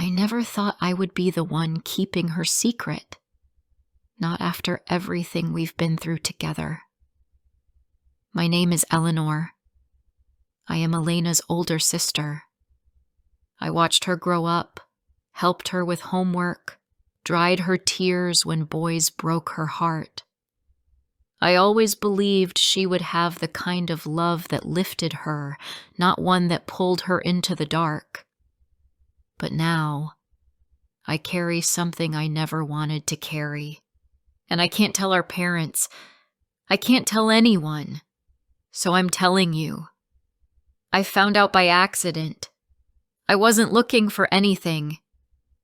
I never thought I would be the one keeping her secret. Not after everything we've been through together. My name is Eleanor. I am Elena's older sister. I watched her grow up, helped her with homework, dried her tears when boys broke her heart. I always believed she would have the kind of love that lifted her, not one that pulled her into the dark. But now, I carry something I never wanted to carry. And I can't tell our parents. I can't tell anyone. So I'm telling you. I found out by accident. I wasn't looking for anything.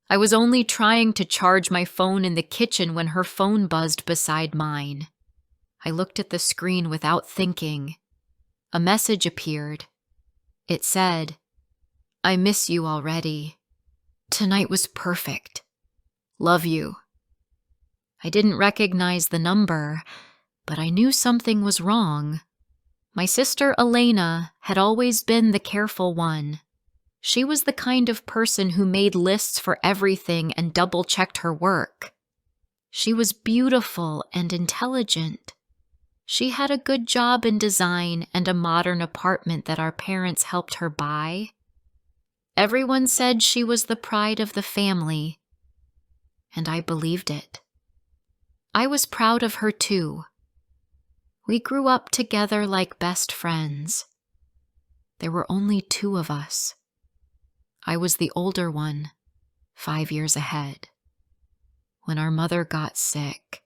I was only trying to charge my phone in the kitchen when her phone buzzed beside mine. I looked at the screen without thinking. A message appeared. It said, "I miss you already. Tonight was perfect. Love you." I didn't recognize the number, but I knew something was wrong. My sister Elena had always been the careful one. She was the kind of person who made lists for everything and double-checked her work. She was beautiful and intelligent. She had a good job in design and a modern apartment that our parents helped her buy. Everyone said she was the pride of the family, and I believed it. I was proud of her too. We grew up together like best friends. There were only 2 of us. I was the older one, 5 years ahead. When our mother got sick,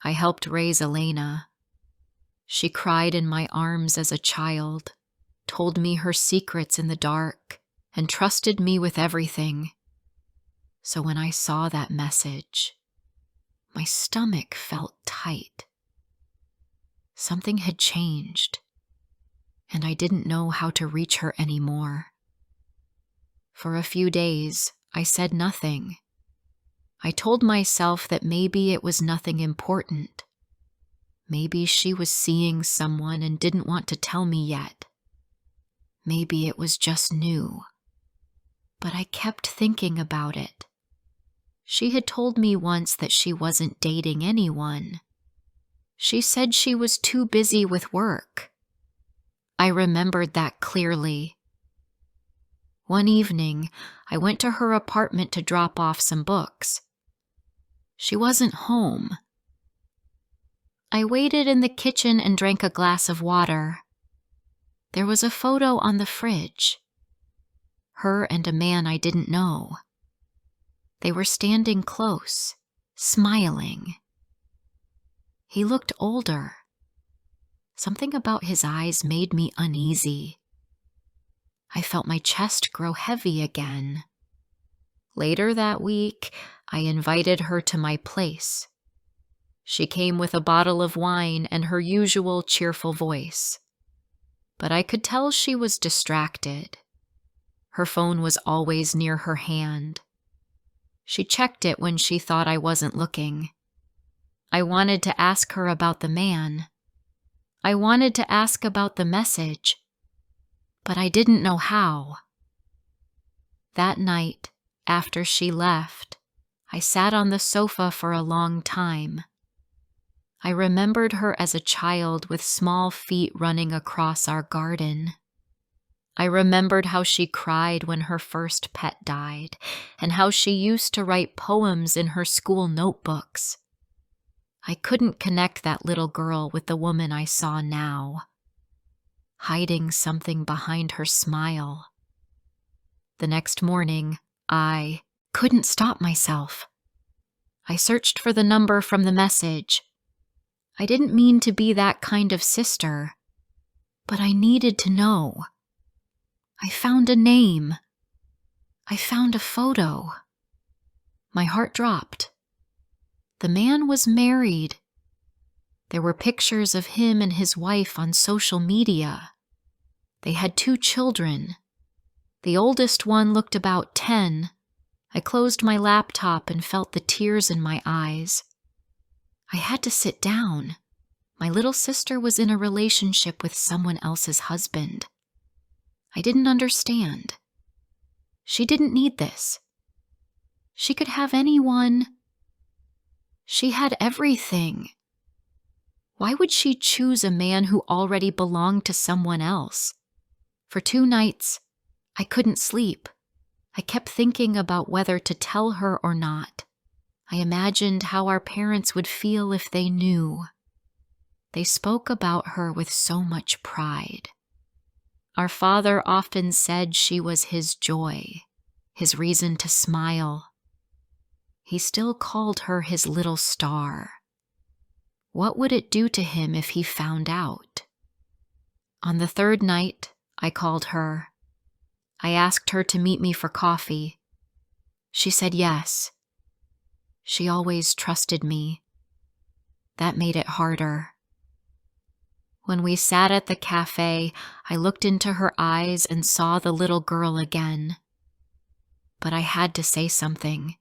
I helped raise Elena. She cried in my arms as a child, told me her secrets in the dark, and trusted me with everything. So when I saw that message, my stomach felt tight. Something had changed, and I didn't know how to reach her anymore. For a few days, I said nothing. I told myself that maybe it was nothing important. Maybe she was seeing someone and didn't want to tell me yet. Maybe it was just new. But I kept thinking about it. She had told me once that she wasn't dating anyone. She said she was too busy with work. I remembered that clearly. One evening, I went to her apartment to drop off some books. She wasn't home. I waited in the kitchen and drank a glass of water. There was a photo on the fridge. Her and a man I didn't know. They were standing close, smiling. He looked older. Something about his eyes made me uneasy. I felt my chest grow heavy again. Later that week, I invited her to my place. She came with a bottle of wine and her usual cheerful voice. But I could tell she was distracted. Her phone was always near her hand. She checked it when she thought I wasn't looking. I wanted to ask her about the man. I wanted to ask about the message, but I didn't know how. That night, after she left, I sat on the sofa for a long time. I remembered her as a child with small feet running across our garden. I remembered how she cried when her first pet died, and how she used to write poems in her school notebooks. I couldn't connect that little girl with the woman I saw now, hiding something behind her smile. The next morning, I couldn't stop myself. I searched for the number from the message. I didn't mean to be that kind of sister, but I needed to know. I found a name. I found a photo. My heart dropped. The man was married. There were pictures of him and his wife on social media. They had 2 children. The oldest one looked about 10. I closed my laptop and felt the tears in my eyes. I had to sit down. My little sister was in a relationship with someone else's husband. I didn't understand. She didn't need this. She could have anyone. She had everything. Why would she choose a man who already belonged to someone else? For 2 nights, I couldn't sleep. I kept thinking about whether to tell her or not. I imagined how our parents would feel if they knew. They spoke about her with so much pride. Our father often said she was his joy, his reason to smile. He still called her his little star. What would it do to him if he found out? On the 3rd night, I called her. I asked her to meet me for coffee. She said yes. She always trusted me. That made it harder. When we sat at the cafe, I looked into her eyes and saw the little girl again. But I had to say something.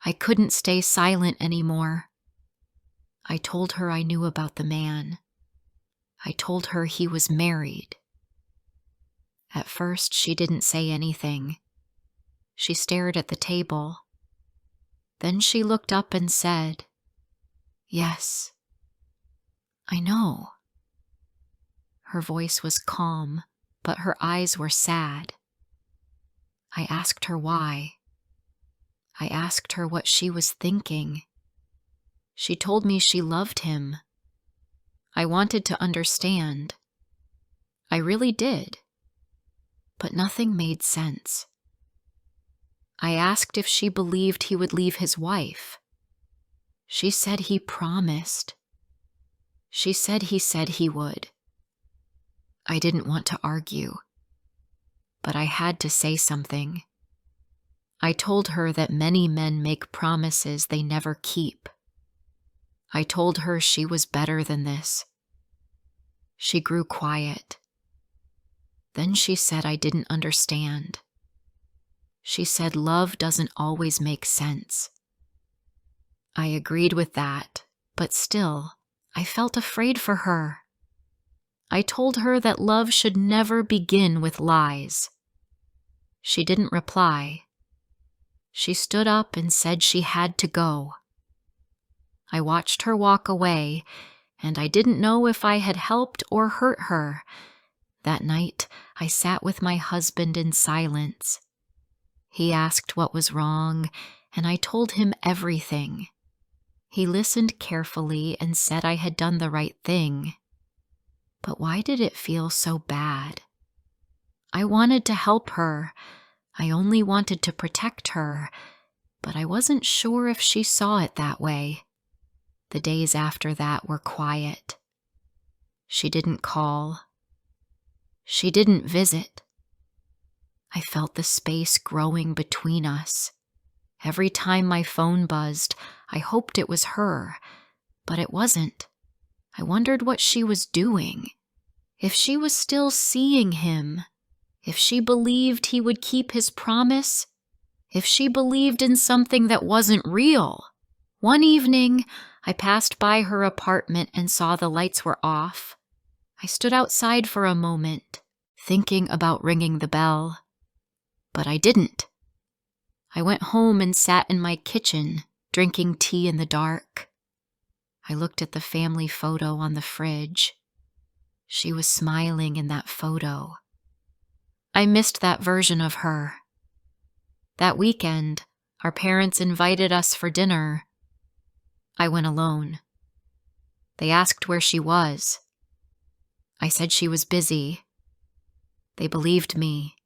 I couldn't stay silent anymore. I told her I knew about the man. I told her he was married. At first, she didn't say anything. She stared at the table. Then she looked up and said, "Yes, I know." Her voice was calm, but her eyes were sad. I asked her why. I asked her what she was thinking. She told me she loved him. I wanted to understand. I really did. But nothing made sense. I asked if she believed he would leave his wife. She said he promised. She said he would. I didn't want to argue, but I had to say something. I told her that many men make promises they never keep. I told her she was better than this. She grew quiet. Then she said I didn't understand. She said love doesn't always make sense. I agreed with that, but still, I felt afraid for her. I told her that love should never begin with lies. She didn't reply. She stood up and said she had to go. I watched her walk away, and I didn't know if I had helped or hurt her. That night, I sat with my husband in silence. He asked what was wrong, and I told him everything. He listened carefully and said I had done the right thing. But why did it feel so bad? I wanted to help her. I only wanted to protect her, but I wasn't sure if she saw it that way. The days after that were quiet. She didn't call. She didn't visit. I felt the space growing between us. Every time my phone buzzed, I hoped it was her, but it wasn't. I wondered what she was doing. If she was still seeing him. If she believed he would keep his promise. If she believed in something that wasn't real. One evening, I passed by her apartment and saw the lights were off. I stood outside for a moment, thinking about ringing the bell. But I didn't. I went home and sat in my kitchen, drinking tea in the dark. I looked at the family photo on the fridge. She was smiling in that photo. I missed that version of her. That weekend, our parents invited us for dinner. I went alone. They asked where she was. I said she was busy. They believed me.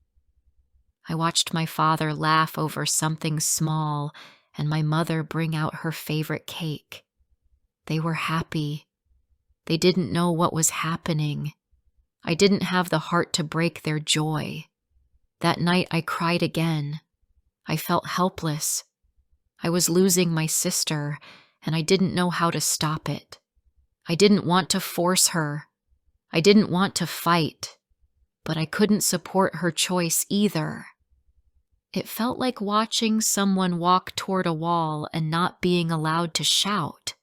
I watched my father laugh over something small and my mother bring out her favorite cake. They were happy. They didn't know what was happening. I didn't have the heart to break their joy. That night I cried again. I felt helpless. I was losing my sister, and I didn't know how to stop it. I didn't want to force her. I didn't want to fight, but I couldn't support her choice either. It felt like watching someone walk toward a wall and not being allowed to shout.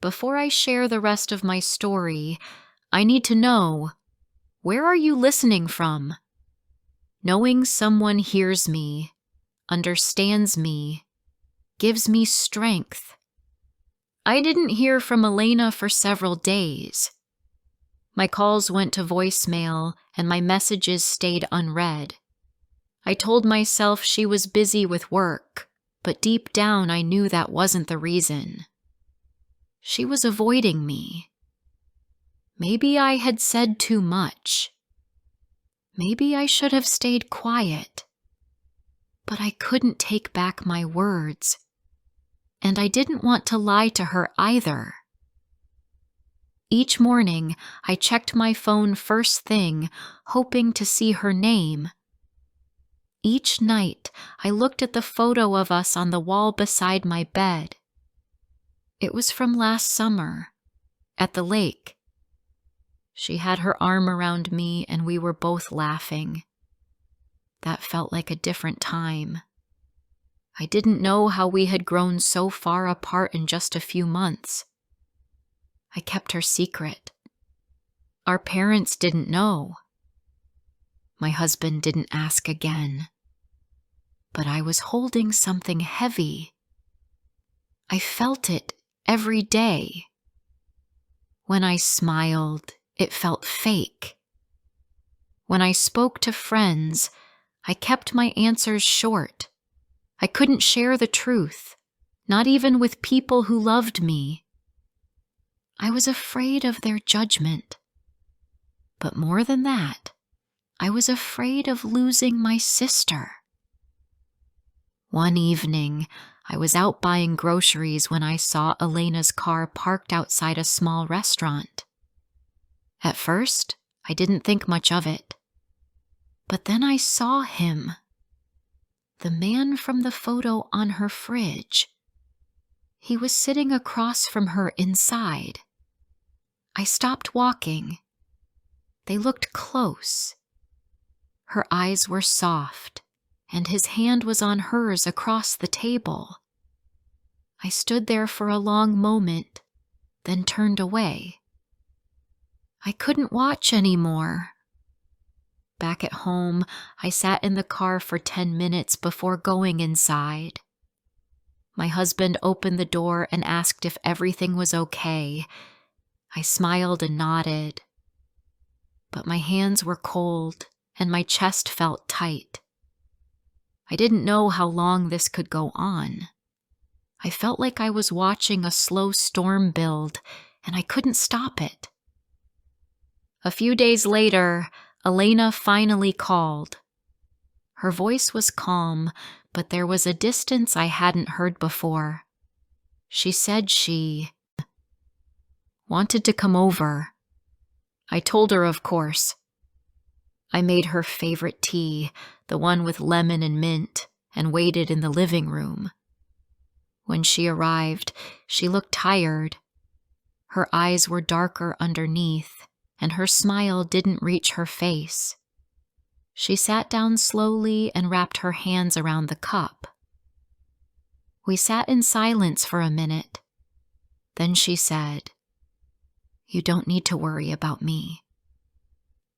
Before I share the rest of my story, I need to know, where are you listening from? Knowing someone hears me, understands me, gives me strength. I didn't hear from Elena for several days. My calls went to voicemail and my messages stayed unread. I told myself she was busy with work, but deep down I knew that wasn't the reason. She was avoiding me. Maybe I had said too much. Maybe I should have stayed quiet. But I couldn't take back my words. And I didn't want to lie to her either. Each morning, I checked my phone first thing, hoping to see her name. Each night, I looked at the photo of us on the wall beside my bed. It was from last summer, at the lake. She had her arm around me and we were both laughing. That felt like a different time. I didn't know how we had grown so far apart in just a few months. I kept her secret. Our parents didn't know. My husband didn't ask again. But I was holding something heavy. I felt it every day. When I smiled, it felt fake. When I spoke to friends, I kept my answers short. I couldn't share the truth, not even with people who loved me. I was afraid of their judgment. But more than that, I was afraid of losing my sister. One evening, I was out buying groceries when I saw Elena's car parked outside a small restaurant. At first, I didn't think much of it. But then I saw him. The man from the photo on her fridge. He was sitting across from her inside. I stopped walking. They looked close. Her eyes were soft, and his hand was on hers across the table. I stood there for a long moment, then turned away. I couldn't watch anymore. Back at home, I sat in the car for 10 minutes before going inside. My husband opened the door and asked if everything was okay. I smiled and nodded. But my hands were cold and my chest felt tight. I didn't know how long this could go on. I felt like I was watching a slow storm build and I couldn't stop it. A few days later, Elena finally called. Her voice was calm, but there was a distance I hadn't heard before. She said she wanted to come over. I told her, of course. I made her favorite tea, the one with lemon and mint, and waited in the living room. When she arrived, she looked tired. Her eyes were darker underneath, and her smile didn't reach her face. She sat down slowly and wrapped her hands around the cup. We sat in silence for a minute. Then she said, "You don't need to worry about me."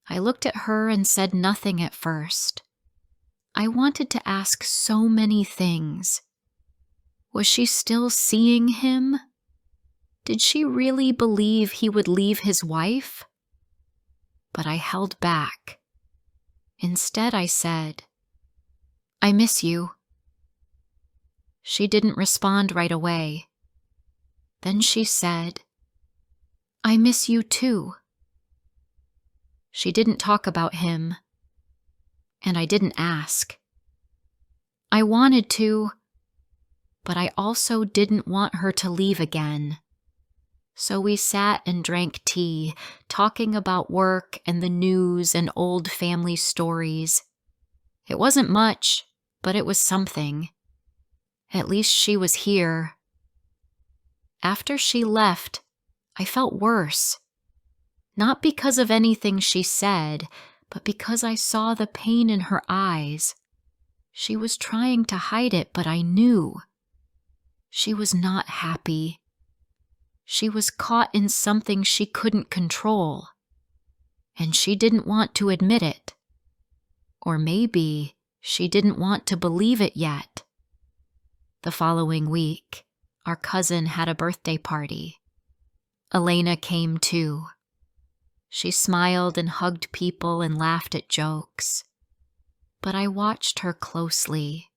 I looked at her and said nothing at first. I wanted to ask so many things. Was she still seeing him? Did she really believe he would leave his wife? But I held back. Instead, I said, "I miss you." She didn't respond right away. Then she said, "I miss you too." She didn't talk about him, and I didn't ask. I wanted to, but I also didn't want her to leave again. So we sat and drank tea, talking about work and the news and old family stories. It wasn't much, but it was something. At least she was here. After she left, I felt worse. Not because of anything she said, but because I saw the pain in her eyes. She was trying to hide it, but I knew. She was not happy. She was caught in something she couldn't control, and she didn't want to admit it. Or maybe She didn't want to believe it yet. The following week, our cousin had a birthday party. Elena came too. She smiled and hugged people and laughed at jokes. But I watched her closely.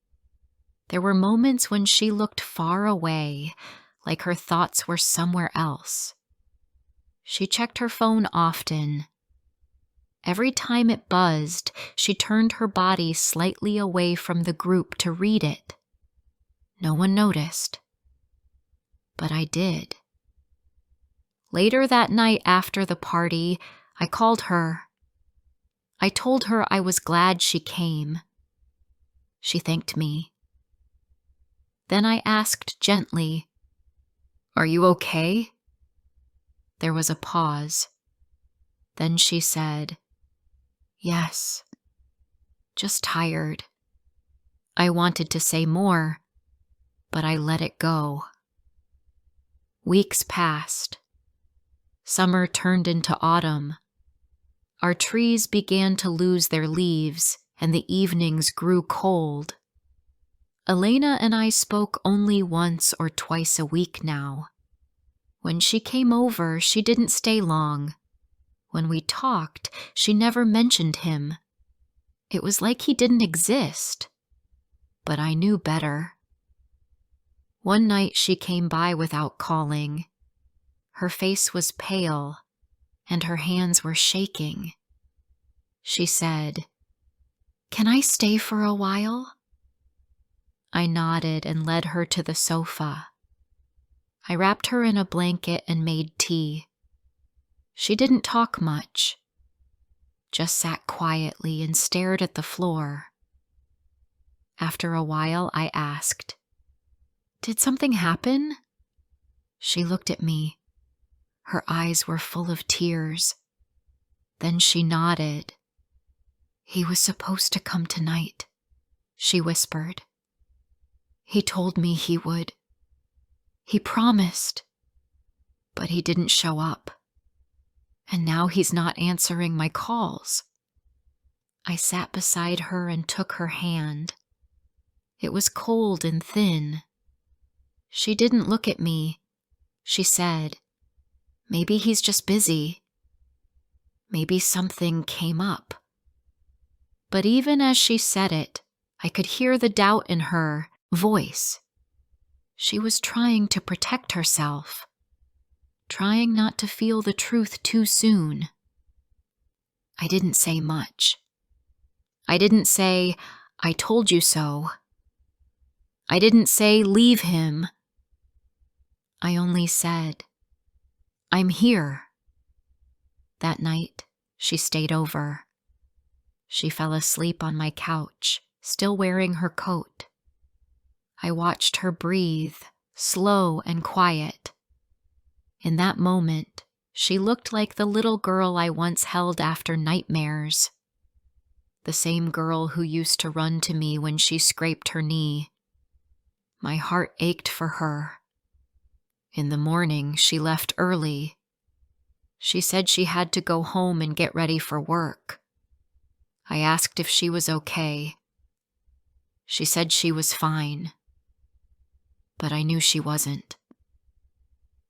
There were moments when she looked far away, like her thoughts were somewhere else. She checked her phone often. Every time it buzzed, she turned her body slightly away from the group to read it. No one noticed. But I did. Later that night after the party, I called her. I told her I was glad she came. She thanked me. Then I asked gently, "Are you okay?" There was a pause. Then she said, "Yes, just tired." I wanted to say more, but I let it go. Weeks passed. Summer turned into autumn. Our trees began to lose their leaves, and the evenings grew cold. Elena and I spoke only once or twice a week now. When she came over, she didn't stay long. When we talked, she never mentioned him. It was like he didn't exist. But I knew better. One night she came by without calling. Her face was pale, and her hands were shaking. She said, "Can I stay for a while?" I nodded and led her to the sofa. I wrapped her in a blanket and made tea. She didn't talk much, just sat quietly and stared at the floor. After a while, I asked, "Did something happen?" She looked at me. Her eyes were full of tears. Then she nodded. "He was supposed to come tonight," she whispered. "He told me he would. He promised. But he didn't show up. And now he's not answering my calls." I sat beside her and took her hand. It was cold and thin. She didn't look at me. She said, "Maybe he's just busy. Maybe something came up." But even as she said it, I could hear the doubt in her voice. She was trying to protect herself, trying not to feel the truth too soon. I didn't say much. I didn't say, "I told you so." I didn't say, "Leave him." I only said, "I'm here." That night, she stayed over. She fell asleep on my couch, still wearing her coat. I watched her breathe, slow and quiet. In that moment, she looked like the little girl I once held after nightmares. The same girl who used to run to me when she scraped her knee. My heart ached for her. In the morning, she left early. She said she had to go home and get ready for work. I asked if she was okay. She said she was fine. But I knew she wasn't.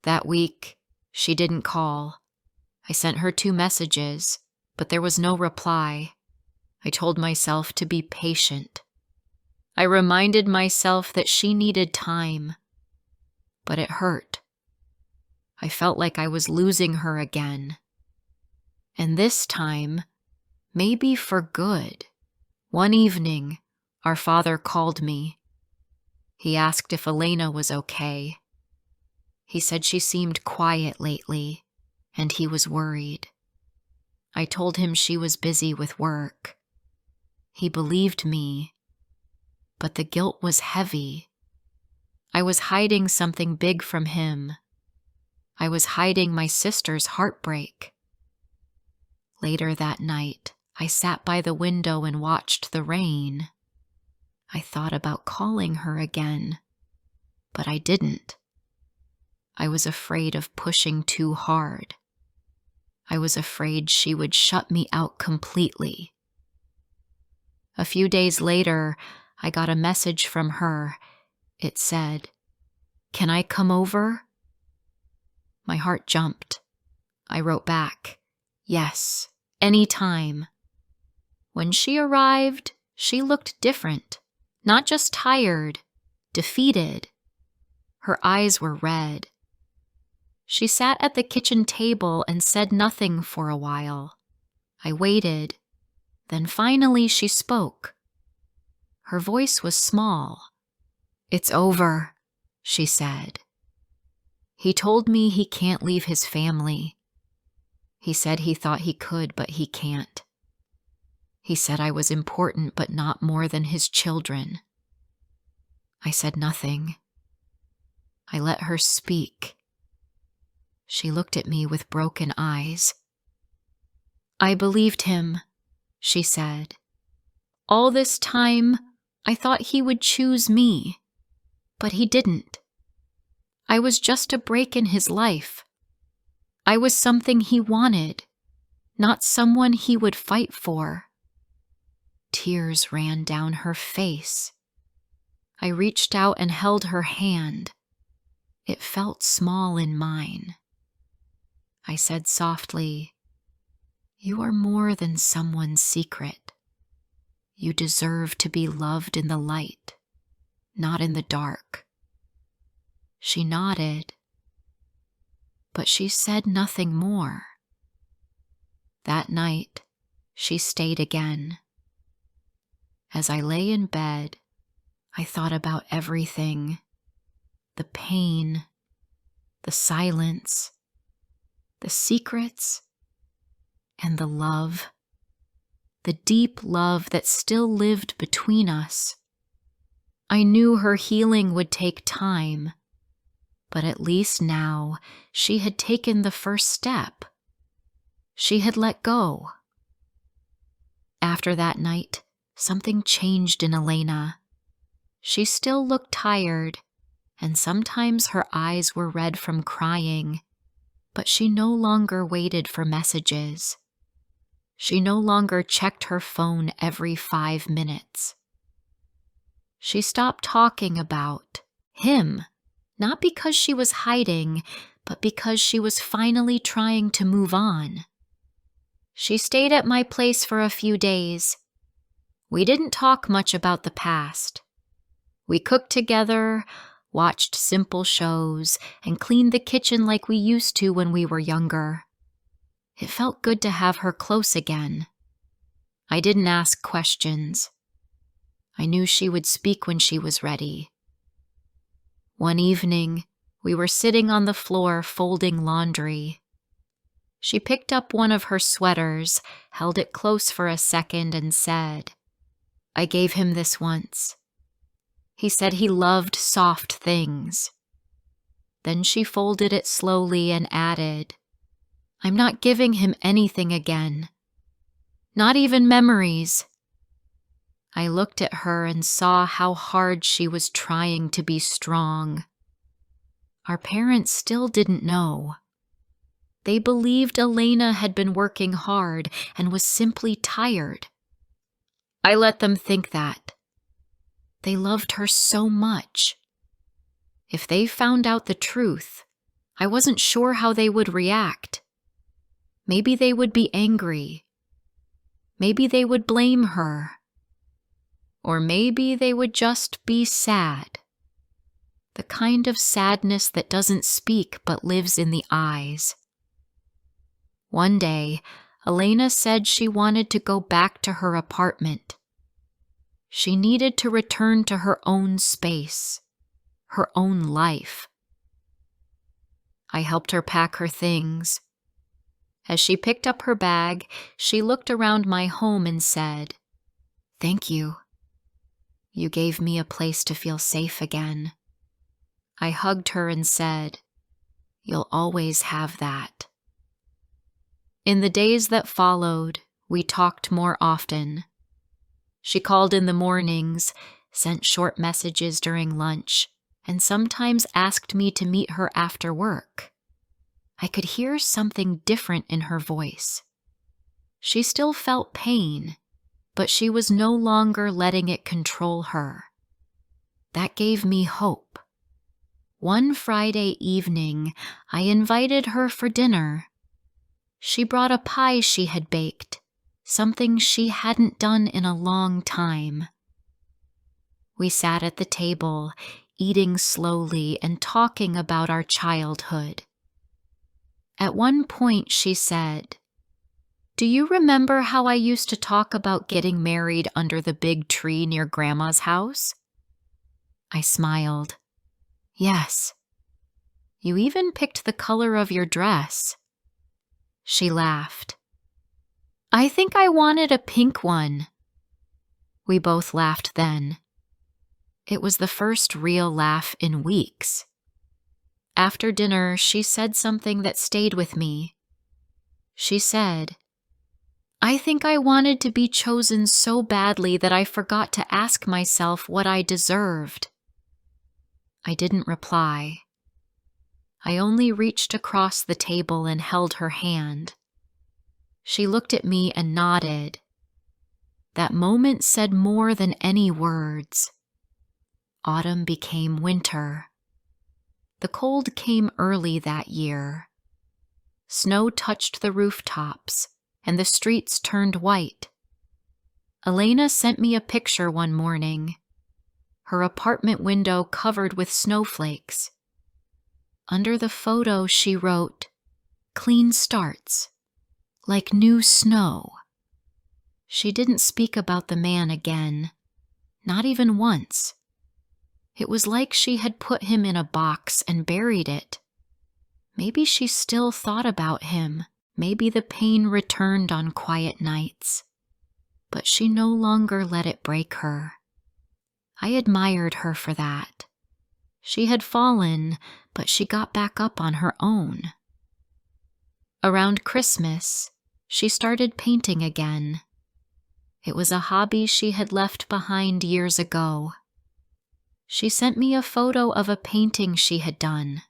That week, she didn't call. I sent her 2 messages, but there was no reply. I told myself to be patient. I reminded myself that she needed time. But it hurt. I felt like I was losing her again. And this time, maybe for good, one evening, our father called me. He asked if Elena was okay. He said she seemed quiet lately, and he was worried. I told him she was busy with work. He believed me, but the guilt was heavy. I was hiding something big from him. I was hiding my sister's heartbreak. Later that night, I sat by the window and watched the rain. I thought about calling her again, but I didn't. I was afraid of pushing too hard. I was afraid she would shut me out completely. A few days later, I got a message from her. It said, "Can I come over?" My heart jumped. I wrote back, "Yes, anytime." When she arrived, she looked different, not just tired, defeated. Her eyes were red. She sat at the kitchen table and said nothing for a while. I waited. Then finally she spoke. Her voice was small. "It's over," she said. "He told me he can't leave his family. He said he thought he could, but he can't. He said I was important, but not more than his children." I said nothing. I let her speak. She looked at me with broken eyes. "I believed him," she said. "All this time, I thought he would choose me, but he didn't. I was just a break in his life. I was something he wanted, not someone he would fight for." Tears ran down her face. I reached out and held her hand. It felt small in mine. I said softly, "You are more than someone's secret. You deserve to be loved in the light, not in the dark." She nodded, but she said nothing more. That night, she stayed again. As I lay in bed, I thought about everything: the pain, the silence, the secrets, and the love, the deep love that still lived between us. I knew her healing would take time, but at least now she had taken the first step. She had let go. After that night, something changed in Elena. She still looked tired, and sometimes her eyes were red from crying, but she no longer waited for messages. She no longer checked her phone every 5 minutes. She stopped talking about him, not because she was hiding, but because she was finally trying to move on. She stayed at my place for a few days. We didn't talk much about the past. We cooked together, watched simple shows, and cleaned the kitchen like we used to when we were younger. It felt good to have her close again. I didn't ask questions. I knew she would speak when she was ready. One evening, we were sitting on the floor folding laundry. She picked up one of her sweaters, held it close for a second, and said, "I gave him this once. He said he loved soft things." Then she folded it slowly and added, "I'm not giving him anything again. Not even memories." I looked at her and saw how hard she was trying to be strong. Our parents still didn't know. They believed Elena had been working hard and was simply tired. I let them think that. They loved her so much. If they found out the truth, I wasn't sure how they would react. Maybe they would be angry. Maybe they would blame her. Or maybe they would just be sad. The kind of sadness that doesn't speak but lives in the eyes. One day, Elena said she wanted to go back to her apartment. She needed to return to her own space, her own life. I helped her pack her things. As she picked up her bag, she looked around my home and said, "Thank you. You gave me a place to feel safe again." I hugged her and said, "You'll always have that." In the days that followed, we talked more often. She called in the mornings, sent short messages during lunch, and sometimes asked me to meet her after work. I could hear something different in her voice. She still felt pain, but she was no longer letting it control her. That gave me hope. One Friday evening, I invited her for dinner. She brought a pie she had baked, something she hadn't done in a long time. We sat at the table, eating slowly and talking about our childhood. At one point she said, "Do you remember how I used to talk about getting married under the big tree near Grandma's house?" I smiled. "Yes. You even picked the color of your dress." She laughed. "I think I wanted a pink one." We both laughed then. It was the first real laugh in weeks. After dinner, she said something that stayed with me. She said, "I think I wanted to be chosen so badly that I forgot to ask myself what I deserved." I didn't reply. I only reached across the table and held her hand. She looked at me and nodded. That moment said more than any words. Autumn became winter. The cold came early that year. Snow touched the rooftops, and the streets turned white. Elena sent me a picture one morning. Her apartment window covered with snowflakes. Under the photo, she wrote, "Clean starts, like new snow." She didn't speak about the man again, not even once. It was like she had put him in a box and buried it. Maybe she still thought about him. Maybe the pain returned on quiet nights. But she no longer let it break her. I admired her for that. She had fallen, but she got back up on her own. Around Christmas, she started painting again. It was a hobby she had left behind years ago. She sent me a photo of a painting she had done.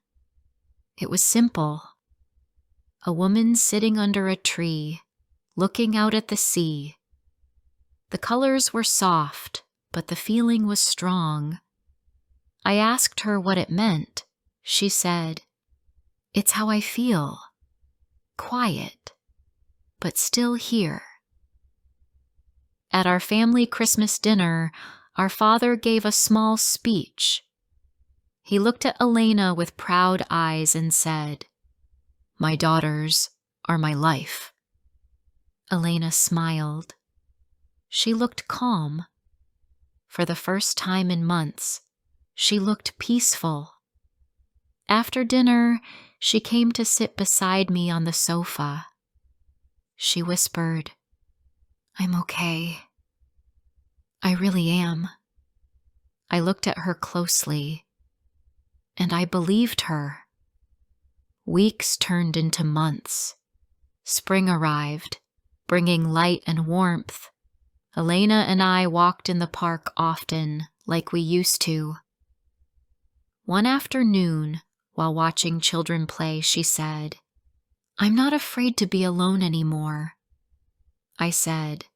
It was simple. A woman sitting under a tree, looking out at the sea. The colors were soft, but the feeling was strong. I asked her what it meant. She said, "It's how I feel. Quiet, but still here." At our family Christmas dinner, our father gave a small speech. He looked at Elena with proud eyes and said, "My daughters are my life." Elena smiled. She looked calm. For the first time in months, she looked peaceful. After dinner, she came to sit beside me on the sofa. She whispered, "I'm okay. I really am." I looked at her closely, and I believed her. Weeks turned into months. Spring arrived, bringing light and warmth. Elena and I walked in the park often, like we used to. One afternoon, while watching children play, she said, "I'm not afraid to be alone anymore." I said,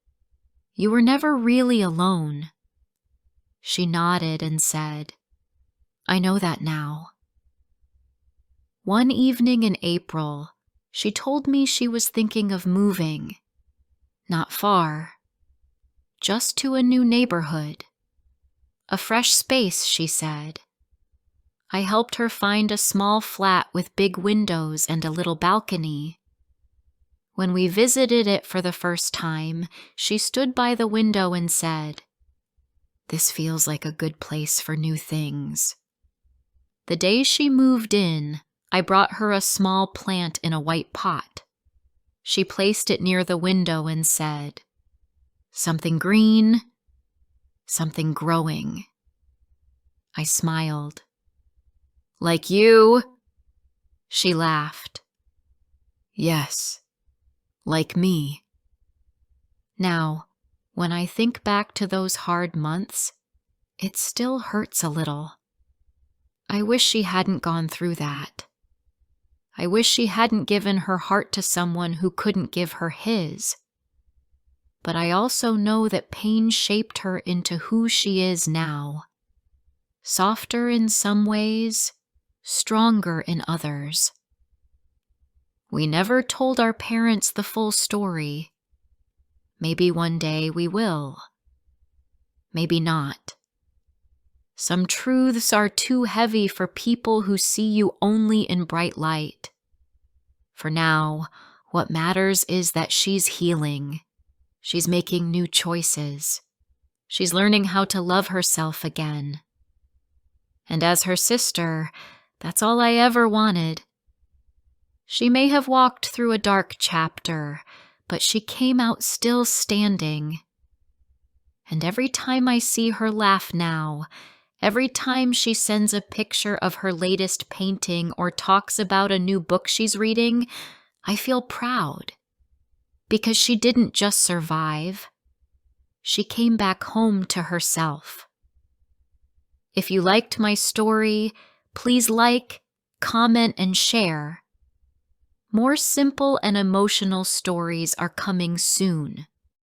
"You were never really alone." She nodded and said, "I know that now." One evening in April, she told me she was thinking of moving. Not far, just to a new neighborhood. A fresh space, she said. I helped her find a small flat with big windows and a little balcony. When we visited it for the first time, she stood by the window and said, "This feels like a good place for new things." The day she moved in, I brought her a small plant in a white pot. She placed it near the window and said, "Something green, something growing." I smiled. "Like you?" She laughed. "Yes, like me." Now, when I think back to those hard months, it still hurts a little. I wish she hadn't gone through that. I wish she hadn't given her heart to someone who couldn't give her his. But I also know that pain shaped her into who she is now. Softer in some ways, stronger in others. We never told our parents the full story. Maybe one day we will. Maybe not. Some truths are too heavy for people who see you only in bright light. For now, what matters is that she's healing. She's making new choices. She's learning how to love herself again. And as her sister, that's all I ever wanted. She may have walked through a dark chapter, but she came out still standing. And every time I see her laugh now, every time she sends a picture of her latest painting or talks about a new book she's reading, I feel proud. Because she didn't just survive. She came back home to herself. If you liked my story, please like, comment, and share. More simple and emotional stories are coming soon.